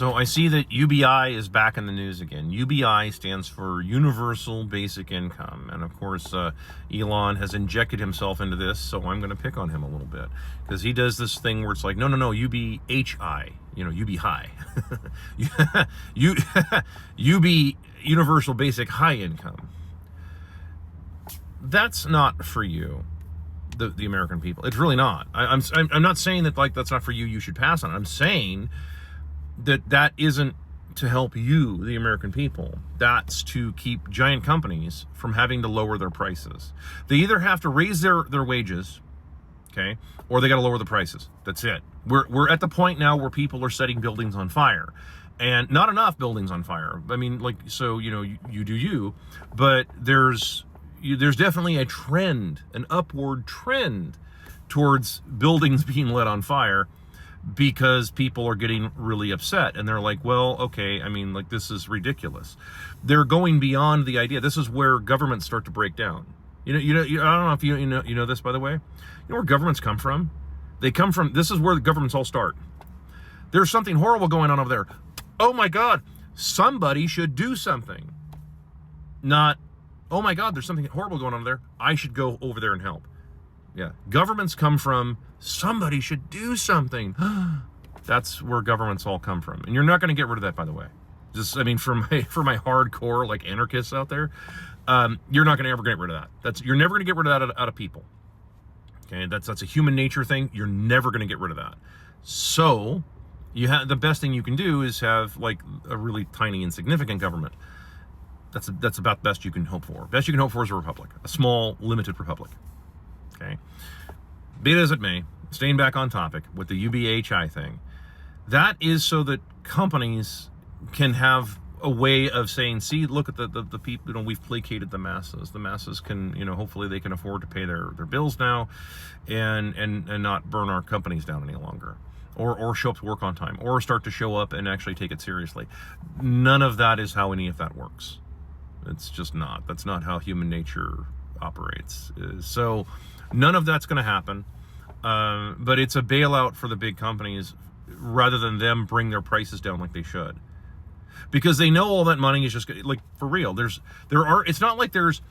So I see that UBI is back in the news again. UBI stands for Universal Basic Income. And of course, Elon has injected himself into this, so I'm going to pick on him a little bit. Because he does this thing where it's like, no, UBHI. UBI. UB Universal Basic High Income. That's not for you, the American people. It's really not. I'm not saying that like that's not for you, you should pass on it. I'm saying that isn't to help you, the American people. That's to keep giant companies from having to lower their prices. They either have to raise their wages, okay, or they got to lower the prices. That's it. We're at the point now where people are setting buildings on fire, and not enough buildings on fire. I mean, like, so you do you, but there's definitely a trend, an upward trend towards buildings being lit on fire, because people are getting really upset, and they're like, well, okay, I mean, like, this is ridiculous. They're going beyond the idea. This is where governments start to break down. I don't know if you know this, by the way. You know where governments come from? They come from, this is where the governments all start. There's something horrible going on over there. Oh my God, somebody should do something. Not, oh my God, there's something horrible going on there. I should go over there and help. Yeah, governments come from somebody should do something. That's where governments all come from, and you're not going to get rid of that, by the way. Just, I mean, for my hardcore like anarchists out there, you're not going to ever get rid of that. You're never going to get rid of that out of people. Okay, that's a human nature thing. You're never going to get rid of that. So, the best thing you can do is have like a really tiny, insignificant government. That's about the best you can hope for. Best you can hope for is a republic, a small, limited republic. Okay. Be it as it may, staying back on topic with the UBHI thing, that is so that companies can have a way of saying, see, look at the people, we've placated the masses. The masses can, hopefully they can afford to pay their bills now and not burn our companies down any longer. Or show up to work on time, or start to show up and actually take it seriously. None of that is how any of that works. It's just not. That's not how human nature operates. So none of that's going to happen, but it's a bailout for the big companies rather than them bring their prices down like they should, because they know all that money is just like, for real. It's not like there's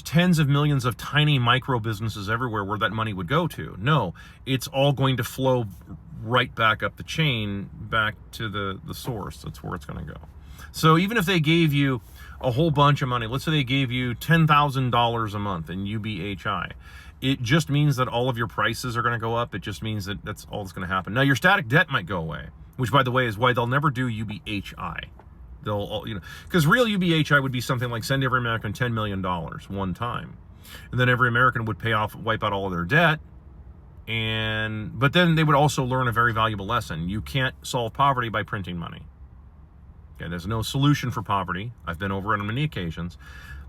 tens of millions of tiny micro businesses everywhere where that money would go to. No, it's all going to flow right back up the chain, back to the source. That's where it's going to go. So even if they gave you a whole bunch of money, let's say they gave you $10,000 a month in UBHI, it just means that all of your prices are going to go up. It just means that that's all that's going to happen. Now, your static debt might go away, which, by the way, is why they'll never do UBHI. They'll, because real UBHI would be something like send every American $10 million one time, and then every American would wipe out all of their debt, but then they would also learn a very valuable lesson. You can't solve poverty by printing money. Okay, there's no solution for poverty. I've been over it on many occasions.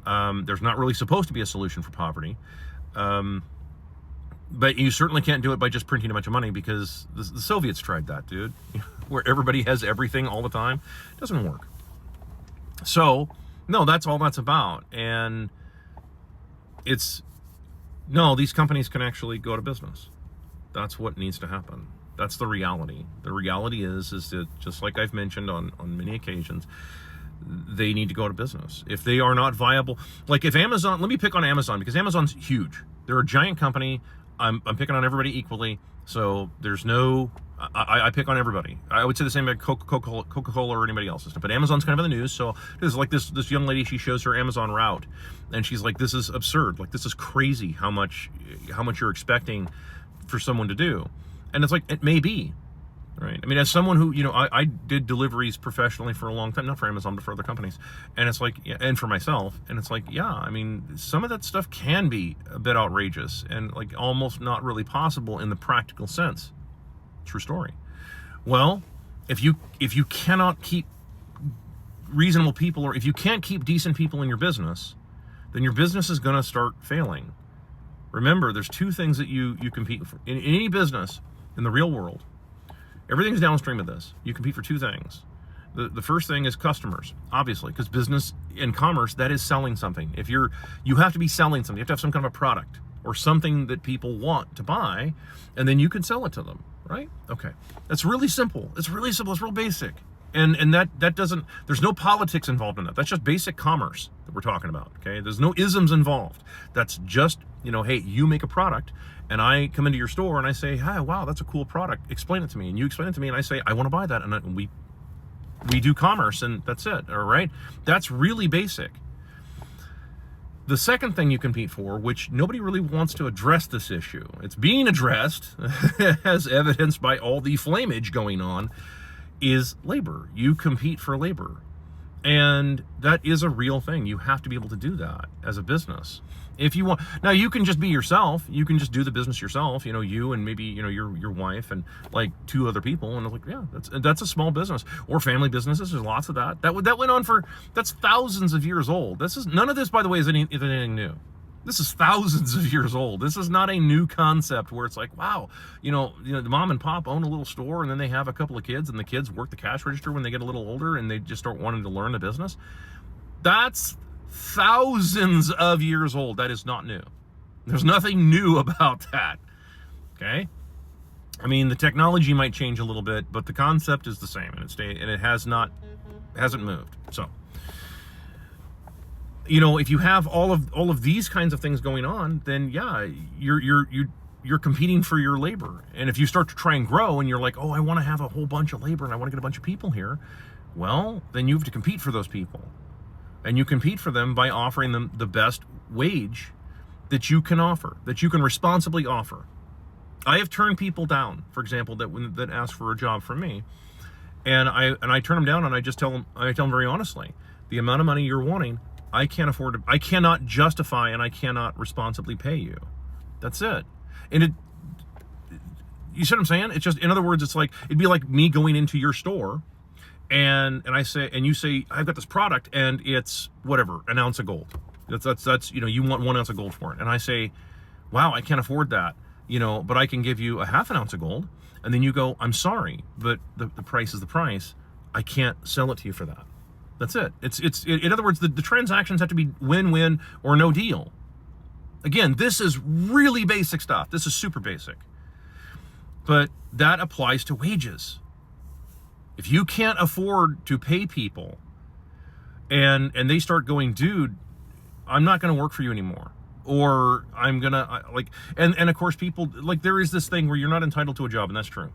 There's not really supposed to be a solution for poverty. But you certainly can't do it by just printing a bunch of money, because the Soviets tried that, dude, where everybody has everything all the time. It doesn't work. So, no, that's all that's about. And these companies can actually go to business. That's what needs to happen. That's the reality. The reality is that, just like I've mentioned on many occasions, they need to go to business. If they are not viable, like if Amazon, let me pick on Amazon, because Amazon's huge. They're a giant company. I'm picking on everybody equally. So there's no, I pick on everybody. I would say the same about Coca-Cola or anybody else. But Amazon's kind of in the news. So there's like this young lady, she shows her Amazon route, and she's like, this is absurd. Like, this is crazy how much you're expecting for someone to do. And it's like, it may be, right? I mean, as someone who, I did deliveries professionally for a long time, not for Amazon, but for other companies. And it's like, and for myself. And it's like, yeah, I mean, some of that stuff can be a bit outrageous and like almost not really possible in the practical sense. True story. Well, if you cannot keep reasonable people, or if you can't keep decent people in your business, then your business is going to start failing. Remember, there's two things that you compete for. In any business, in the real world, everything's downstream of this. You compete for two things. The first thing is customers, obviously, because business and commerce, that is selling something. You have to be selling something. You have to have some kind of a product. or something that people want to buy, and then you can sell it to them, right? Okay. That's really simple. It's really simple. It's real basic. And that doesn't, there's no politics involved in that. That's just basic commerce that we're talking about, okay? There's no isms involved. That's just, hey, you make a product, and I come into your store and I say, hi, wow, that's a cool product. Explain it to me. And you explain it to me, and I say, I want to buy that. And we do commerce, and that's it, all right? That's really basic. The second thing you compete for, which nobody really wants to address this issue, it's being addressed, as evidenced by all the flamage going on, is labor. You compete for labor. And that is a real thing. You have to be able to do that as a business. If you want, now you can just be yourself. You can just do the business yourself. You and maybe your wife and like 2 other people. And it's like, yeah, that's a small business, or family businesses. There's lots of that. That went on that's thousands of years old. None of this, by the way, is anything new. This is thousands of years old. This is not a new concept where it's like, wow, the mom and pop own a little store, and then they have a couple of kids, and the kids work the cash register when they get a little older, and they just start wanting to learn the business. That's thousands of years old. That is not new. There's nothing new about that. Okay? I mean, the technology might change a little bit, but the concept is the same, and it hasn't moved. So, if you have all of these kinds of things going on, then yeah, you're competing for your labor. And if you start to try and grow, and you're like, oh, I want to have a whole bunch of labor, and I want to get a bunch of people here, well, then you have to compete for those people. And you compete for them by offering them the best wage that you can offer, that you can responsibly offer. I have turned people down, for example, that ask for a job from me, and I turn them down, and I tell them very honestly, the amount of money you're wanting, I can't afford to, I cannot justify, and I cannot responsibly pay you. That's it. And you see what I'm saying? It's just, in other words, it'd be like me going into your store, and you say, I've got this product, and it's whatever, an ounce of gold. That's you want 1 ounce of gold for it. And I say, wow, I can't afford that, but I can give you a half an ounce of gold. And then you go, I'm sorry, but the price is the price. I can't sell it to you for that. That's it. In other words, the transactions have to be win-win or no deal. Again, this is really basic stuff. This is super basic. But that applies to wages. If you can't afford to pay people, and they start going, dude, I'm not going to work for you anymore, or I'm going to and of course people, there is this thing where you're not entitled to a job, and that's true.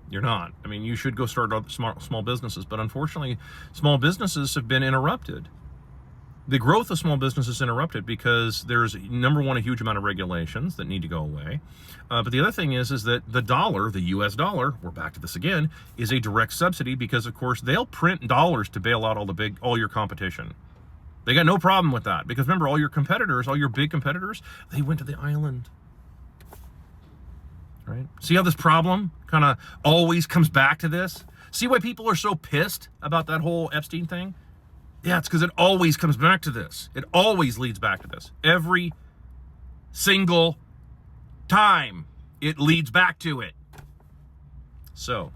You're not. I mean, you should go start small businesses, but unfortunately, small businesses have been interrupted. The growth of small businesses is interrupted because there's, number one, a huge amount of regulations that need to go away. But the other thing is that the dollar, the US dollar, we're back to this again, is a direct subsidy because, of course, they'll print dollars to bail out all your competition. They got no problem with that because, remember, all your big competitors, they went to the island. Right? See how this problem kind of always comes back to this? See why people are so pissed about that whole Epstein thing? Yeah, it's because it always comes back to this. It always leads back to this. Every single time it leads back to it. So,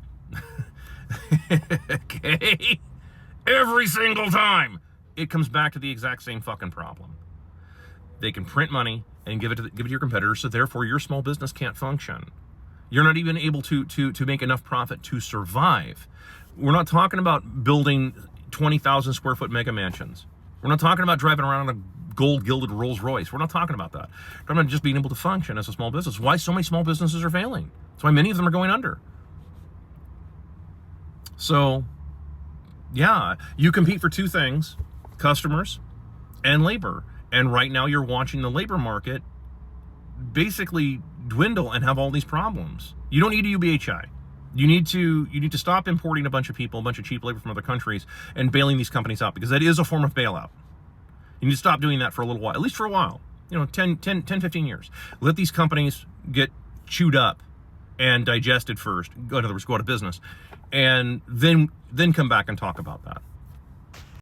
okay? Every single time it comes back to the exact same fucking problem. They can print money and give it to your competitors, so therefore your small business can't function. You're not even able to make enough profit to survive. We're not talking about building 20,000 square foot mega mansions. We're not talking about driving around in a gold gilded Rolls Royce. We're not talking about that. We're talking about just being able to function as a small business. Why so many small businesses are failing? That's why many of them are going under. So, yeah, you compete for 2 things, customers and labor. And right now you're watching the labor market basically dwindle and have all these problems. You don't need a UBHI. You need to stop importing a bunch of people, a bunch of cheap labor from other countries, and bailing these companies out, because that is a form of bailout. You need to stop doing that for a little while, at least for a while, 10, 15 years. Let these companies get chewed up and digested first, in other words, go out of business, and then come back and talk about that.